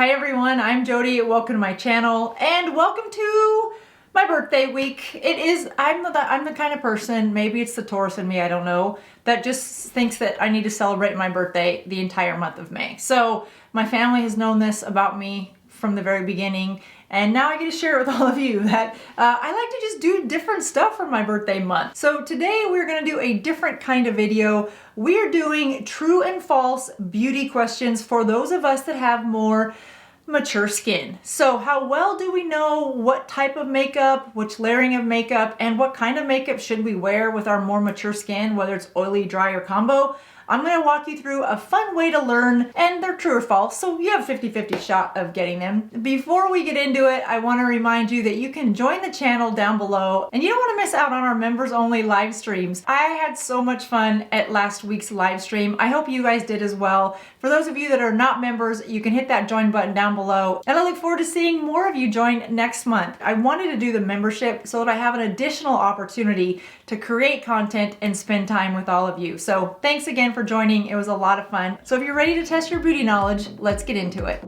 Hi everyone, I'm Jody. Welcome to my channel and welcome to my birthday week. I'm the kind of person, maybe it's the Taurus in me, I don't know, that just thinks that I need to celebrate my birthday the entire month of May. So my family has known this about me from the very beginning, and now I get to share it with all of you that I like to just do different stuff for my birthday month. So today we're gonna do a different kind of video. We're doing true and false beauty questions for those of us that have more mature skin. So how well do we know what type of makeup, which layering of makeup, and what kind of makeup should we wear with our more mature skin, whether it's oily, dry, or combo? I'm going to walk you through a fun way to learn, and they're true or false, so you have a 50-50 shot of getting them. Before we get into it, I want to remind you that you can join the channel down below, and you don't want to miss out on our members only live streams. I had so much fun at last week's live stream. I hope you guys did as well. For those of you that are not members, you can hit that join button down below, and I look forward to seeing more of you join next month. I wanted to do the membership so that I have an additional opportunity to create content and spend time with all of you. So thanks again for joining. It was a lot of fun. So if you're ready to test your beauty knowledge, let's get into it.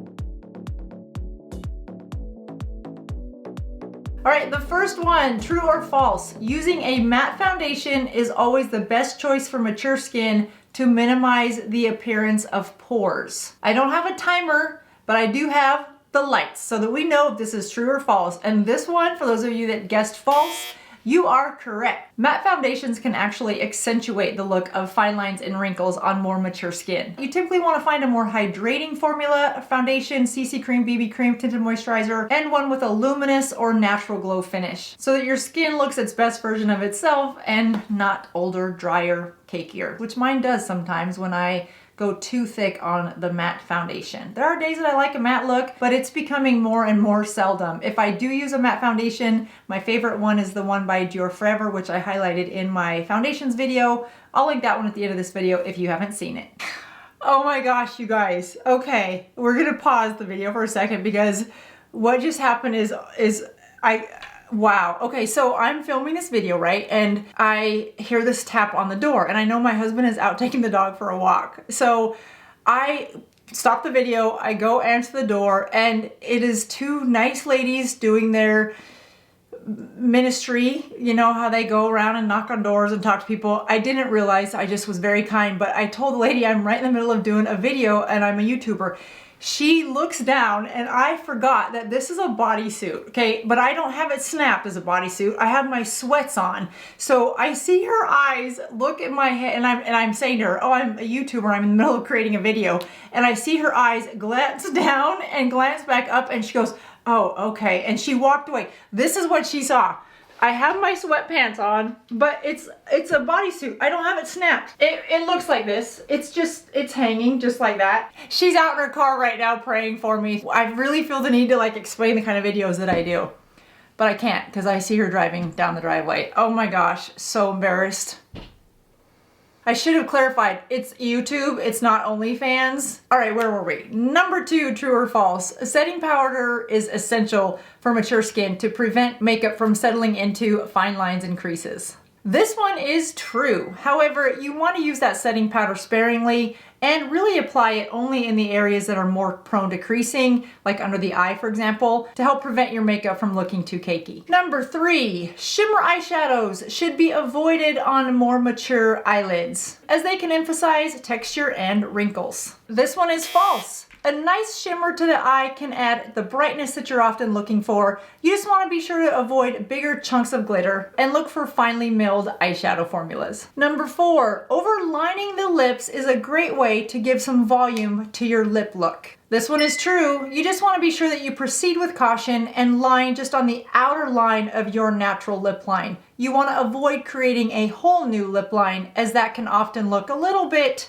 All right, the first one, true or false? Using a matte foundation is always the best choice for mature skin to minimize the appearance of pores. I don't have a timer, but I do have the lights so that we know if this is true or false. And this one, for those of you that guessed false, you are correct. Matte foundations can actually accentuate the look of fine lines and wrinkles on more mature skin. You typically want to find a more hydrating formula, foundation, CC cream, BB cream, tinted moisturizer, and one with a luminous or natural glow finish so that your skin looks its best version of itself and not older, drier, cakier, which mine does sometimes when I go too thick on the matte foundation. There are days that I like a matte look, but it's becoming more and more seldom. If I do use a matte foundation, my favorite one is the one by Dior Forever, which I highlighted in my foundations video. I'll link that one at the end of this video if you haven't seen it. Oh my gosh, you guys. Okay, we're gonna pause the video for a second because what just happened is wow. Okay, so I'm filming this video, right? And I hear this tap on the door, and I know my husband is out taking the dog for a walk. So I stop the video, I go answer the door, and it is two nice ladies doing their ministry. You know how they go around and knock on doors and talk to people. I didn't realize, I just was very kind, but I told the lady I'm right in the middle of doing a video and I'm a YouTuber. She looks down and I forgot that this is a bodysuit, okay? But I don't have it snapped as a bodysuit. I have my sweats on. So I see her eyes look at my head and I'm saying to her, oh, I'm a YouTuber, I'm in the middle of creating a video. And I see her eyes glance down and glance back up and she goes, oh, okay. And she walked away. This is what she saw. I have my sweatpants on, but it's a bodysuit. I don't have it snapped. It looks like this. It's hanging just like that. She's out in her car right now praying for me. I really feel the need to like explain the kind of videos that I do, but I can't because I see her driving down the driveway. Oh my gosh, so embarrassed. I should have clarified, it's YouTube, it's not OnlyFans. All right, where were we? Number 2, true or false? Setting powder is essential for mature skin to prevent makeup from settling into fine lines and creases. This one is true. However, you want to use that setting powder sparingly and really apply it only in the areas that are more prone to creasing, like under the eye, for example, to help prevent your makeup from looking too cakey. Number 3, shimmer eyeshadows should be avoided on more mature eyelids, as they can emphasize texture and wrinkles. This one is false. A nice shimmer to the eye can add the brightness that you're often looking for. You just want to be sure to avoid bigger chunks of glitter and look for finely milled eyeshadow formulas. Number 4, overlining the lips is a great way to give some volume to your lip look. This one is true. You just want to be sure that you proceed with caution and line just on the outer line of your natural lip line. You want to avoid creating a whole new lip line, as that can often look a little bit,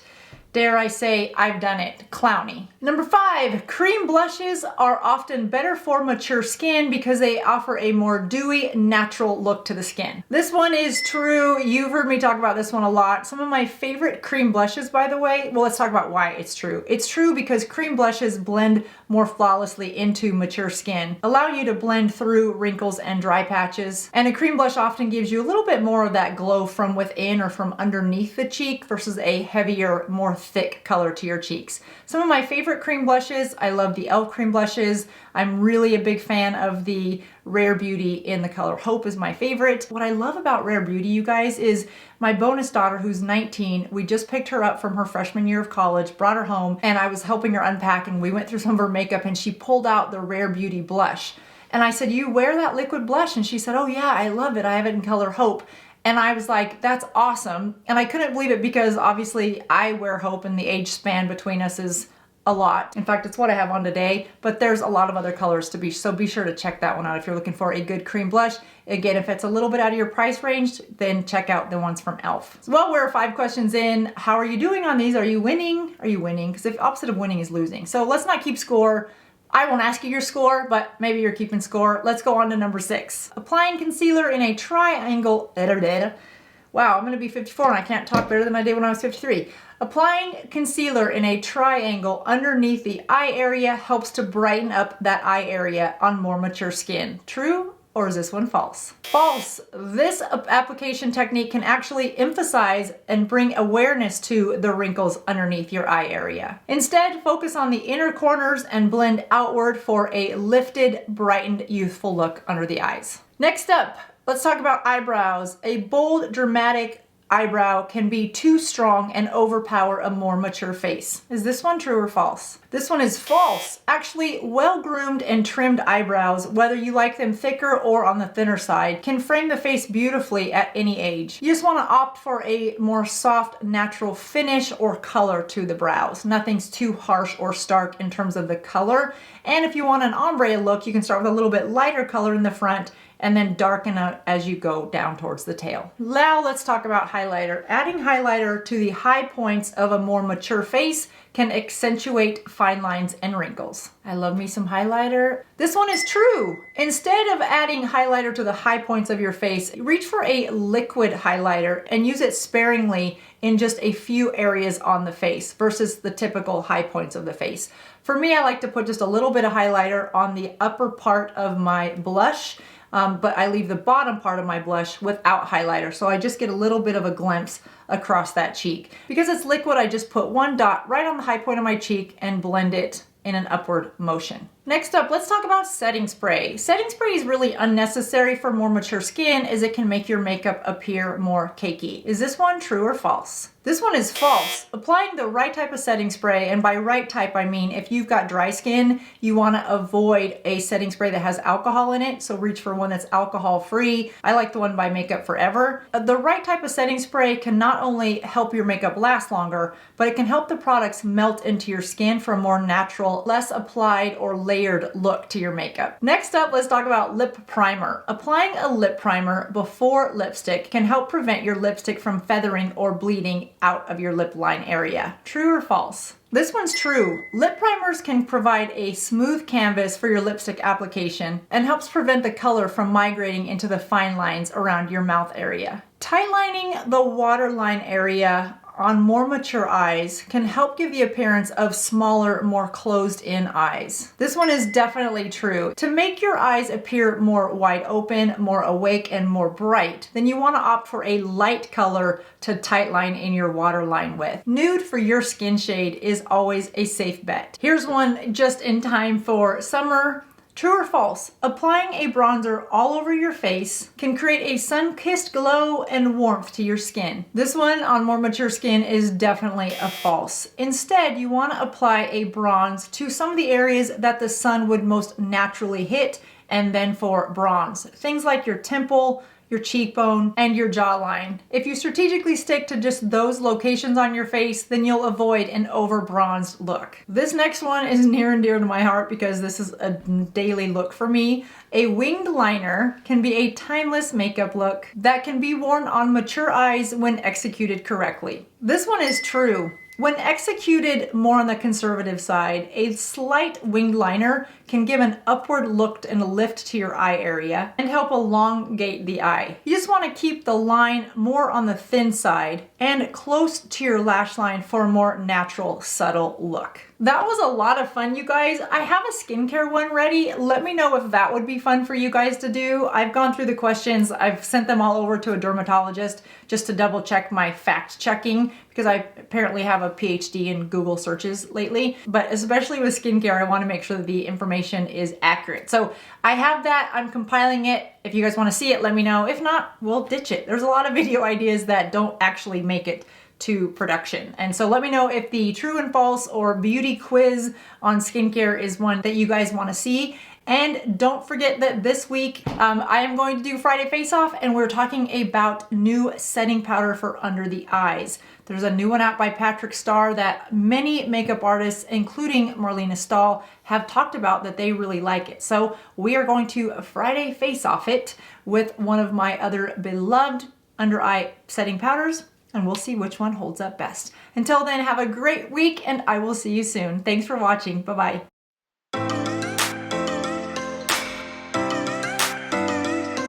dare I say, I've done it, clowny. Number 5, cream blushes are often better for mature skin because they offer a more dewy, natural look to the skin. This one is true. You've heard me talk about this one a lot. Some of my favorite cream blushes, by the way, well, let's talk about why it's true. It's true because cream blushes blend more flawlessly into mature skin, allowing you to blend through wrinkles and dry patches. And a cream blush often gives you a little bit more of that glow from within or from underneath the cheek versus a heavier, more thick color to your cheeks. Some of my favorite favorite cream blushes, I love the e.l.f. cream blushes. I'm really a big fan of the Rare Beauty in the color Hope is my favorite. What I love about Rare Beauty, you guys, is my bonus daughter who's 19, we just picked her up from her freshman year of college, brought her home, and I was helping her unpack, and we went through some of her makeup, and she pulled out the Rare Beauty blush. And I said, you wear that liquid blush? And she said, oh yeah, I love it. I have it in color Hope. And I was like, that's awesome. And I couldn't believe it because obviously I wear Hope and the age span between us is a lot. In fact, it's what I have on today, but there's a lot of other colors to be, so be sure to check that one out if you're looking for a good cream blush. Again, if it's a little bit out of your price range, then check out the ones from e.l.f. Well, we're 5 questions in. How are you doing on these? Are you winning? Are you winning? Because the opposite of winning is losing. So let's not keep score. I won't ask you your score, but maybe you're keeping score. Let's go on to number 6. Applying concealer in a triangle. Wow, I'm gonna be 54 and I can't talk better than I did when I was 53. Applying concealer in a triangle underneath the eye area helps to brighten up that eye area on more mature skin. True? Or is this one false? False. This application technique can actually emphasize and bring awareness to the wrinkles underneath your eye area. Instead, focus on the inner corners and blend outward for a lifted, brightened, youthful look under the eyes. Next up, let's talk about eyebrows. A bold, dramatic eyebrow can be too strong and overpower a more mature face. Is this one true or false? This one is false. Actually, well-groomed and trimmed eyebrows, whether you like them thicker or on the thinner side, can frame the face beautifully at any age. You just want to opt for a more soft, natural finish or color to the brows. Nothing's too harsh or stark in terms of the color. And if you want an ombre look, you can start with a little bit lighter color in the front and then darken out as you go down towards the tail. Now let's talk about highlighter. Adding highlighter to the high points of a more mature face can accentuate fine lines and wrinkles. I love me some highlighter. This one is true. Instead of adding highlighter to the high points of your face, reach for a liquid highlighter and use it sparingly in just a few areas on the face versus the typical high points of the face. For me, I like to put just a little bit of highlighter on the upper part of my blush, but I leave the bottom part of my blush without highlighter. So I just get a little bit of a glimpse across that cheek. Because it's liquid, I just put one dot right on the high point of my cheek and blend it in an upward motion. Next up, let's talk about setting spray. Setting spray is really unnecessary for more mature skin as it can make your makeup appear more cakey. Is this one true or false? This one is false. Applying the right type of setting spray, and by right type I mean if you've got dry skin, you want to avoid a setting spray that has alcohol in it, so reach for one that's alcohol free. I like the one by Makeup Forever. The right type of setting spray can not only help your makeup last longer, but it can help the products melt into your skin for a more natural, less applied or layered look to your makeup. Next up, let's talk about lip primer. Applying a lip primer before lipstick can help prevent your lipstick from feathering or bleeding out of your lip line area. True or false? This one's true. Lip primers can provide a smooth canvas for your lipstick application and helps prevent the color from migrating into the fine lines around your mouth area. Tightlining the waterline area on more mature eyes can help give the appearance of smaller, more closed-in eyes. This one is definitely true. To make your eyes appear more wide open, more awake, and more bright, then you want to opt for a light color to tightline in your waterline with. Nude for your skin shade is always a safe bet. Here's one just in time for summer. True or false? Applying a bronzer all over your face can create a sun-kissed glow and warmth to your skin. This one on more mature skin is definitely a false. Instead, you want to apply a bronze to some of the areas that the sun would most naturally hit, and then for bronze. Things like your temple, your cheekbone, and your jawline. If you strategically stick to just those locations on your face, then you'll avoid an over-bronzed look. This next one is near and dear to my heart because this is a daily look for me. A winged liner can be a timeless makeup look that can be worn on mature eyes when executed correctly. This one is true. When executed more on the conservative side, a slight winged liner can give an upward look and a lift to your eye area and help elongate the eye. You just want to keep the line more on the thin side and close to your lash line for a more natural, subtle look. That was a lot of fun, you guys. I have a skincare one ready. Let me know if that would be fun for you guys to do. I've gone through the questions. I've sent them all over to a dermatologist just to double check my fact checking, because I apparently have a PhD in Google searches lately. But especially with skincare, I want to make sure that the information is accurate. So I have that. I'm compiling it. If you guys want to see it, let me know. If not, we'll ditch it. There's a lot of video ideas that don't actually make it to production. And so let me know if the true and false or beauty quiz on skincare is one that you guys want to see. And don't forget that this week I am going to do Friday Face Off, and we're talking about new setting powder for under the eyes. There's a new one out by Patrick Starr that many makeup artists, including Marlena Stahl, have talked about that they really like it. So we are going to Friday Face Off it with one of my other beloved under eye setting powders, and we'll see which one holds up best. Until then, have a great week, and I will see you soon. Thanks for watching. Bye-bye.